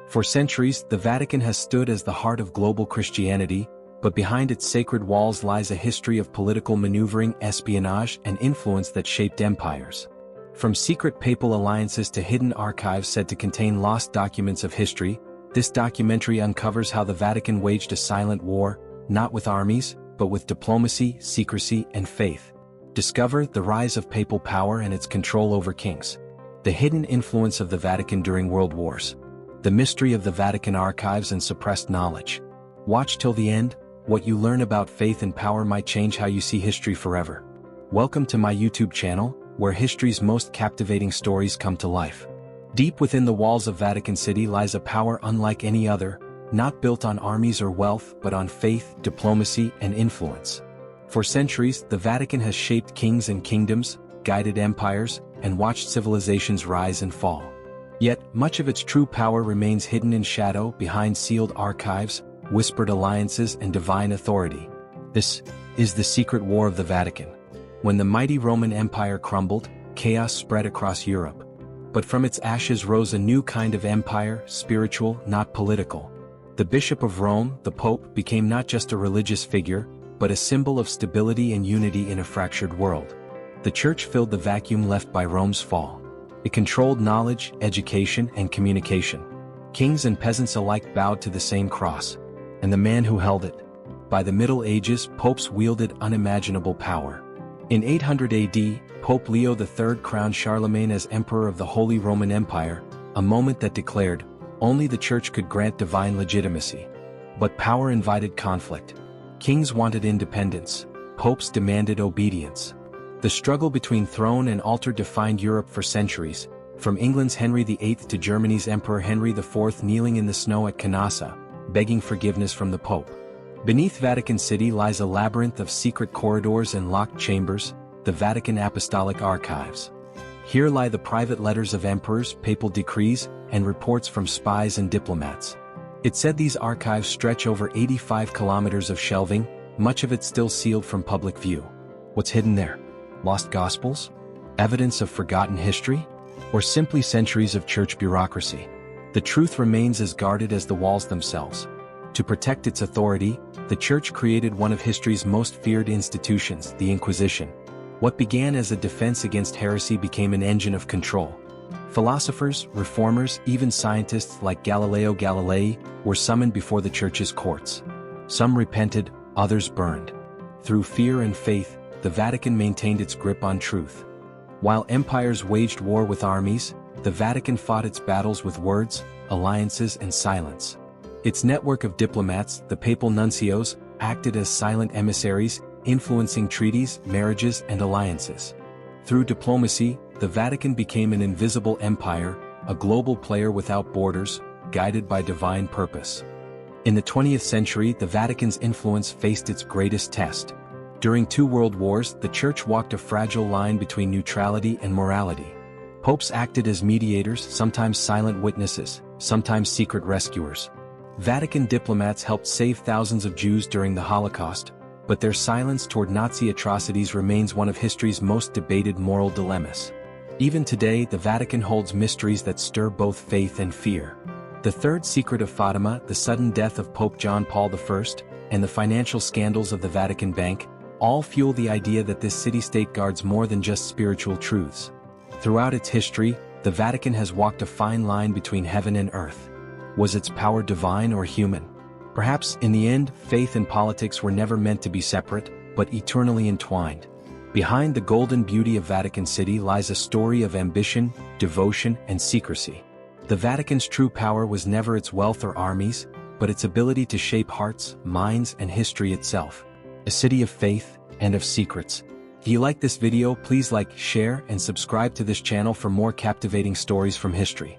For centuries, the Vatican has stood as the heart of global Christianity, but behind its sacred walls lies a history of political maneuvering, espionage, and influence that shaped empires. From secret papal alliances to hidden archives said to contain lost documents of history, this documentary uncovers how the Vatican waged a silent war, not with armies, but with diplomacy, secrecy, and faith. Discover the rise of papal power and its control over kings. The hidden influence of the Vatican during world wars. The mystery of the Vatican Archives and suppressed knowledge. Watch till the end. What you learn about faith and power might change how you see history forever. Welcome to my YouTube channel, where history's most captivating stories come to life. Deep within the walls of Vatican City lies a power unlike any other, not built on armies or wealth but on faith, diplomacy, and influence. For centuries, the Vatican has shaped kings and kingdoms, guided empires, and watched civilizations rise and fall. Yet, much of its true power remains hidden in shadow behind sealed archives, whispered alliances, and divine authority. This is the secret war of the Vatican. When the mighty Roman Empire crumbled, chaos spread across Europe. But from its ashes rose a new kind of empire, spiritual, not political. The Bishop of Rome, the Pope, became not just a religious figure, but a symbol of stability and unity in a fractured world. The Church filled the vacuum left by Rome's fall. It controlled knowledge, education, and communication. Kings and peasants alike bowed to the same cross, and the man who held it. By the Middle Ages, popes wielded unimaginable power. In 800 AD, Pope Leo III crowned Charlemagne as Emperor of the Holy Roman Empire, a moment that declared, only the Church could grant divine legitimacy. But power invited conflict. Kings wanted independence. Popes demanded obedience. The struggle between throne and altar defined Europe for centuries, from England's Henry VIII to Germany's Emperor Henry IV kneeling in the snow at Canossa, begging forgiveness from the Pope. Beneath Vatican City lies a labyrinth of secret corridors and locked chambers, the Vatican Apostolic Archives. Here lie the private letters of emperors, papal decrees, and reports from spies and diplomats. It's said these archives stretch over 85 kilometers of shelving, much of it still sealed from public view. What's hidden there? Lost Gospels? Evidence of forgotten history? Or simply centuries of church bureaucracy? The truth remains as guarded as the walls themselves. To protect its authority, the Church created one of history's most feared institutions, the Inquisition. What began as a defense against heresy became an engine of control. Philosophers, reformers, even scientists like Galileo Galilei were summoned before the Church's courts. Some repented, others burned. Through fear and faith, the Vatican maintained its grip on truth. While empires waged war with armies, the Vatican fought its battles with words, alliances, and silence. Its network of diplomats, the papal nuncios, acted as silent emissaries, influencing treaties, marriages, and alliances. Through diplomacy, the Vatican became an invisible empire, a global player without borders, guided by divine purpose. In the 20th century, the Vatican's influence faced its greatest test. During 2 world wars, the Church walked a fragile line between neutrality and morality. Popes acted as mediators, sometimes silent witnesses, sometimes secret rescuers. Vatican diplomats helped save thousands of Jews during the Holocaust, but their silence toward Nazi atrocities remains one of history's most debated moral dilemmas. Even today, the Vatican holds mysteries that stir both faith and fear. The Third Secret of Fatima, the sudden death of Pope John Paul I, and the financial scandals of the Vatican Bank, all fuel the idea that this city-state guards more than just spiritual truths. Throughout its history, the Vatican has walked a fine line between heaven and earth. Was its power divine or human? Perhaps, in the end, faith and politics were never meant to be separate, but eternally entwined. Behind the golden beauty of Vatican City lies a story of ambition, devotion, and secrecy. The Vatican's true power was never its wealth or armies, but its ability to shape hearts, minds, and history itself. A city of faith and of secrets. If you like this video, please like, share, and subscribe to this channel for more captivating stories from history.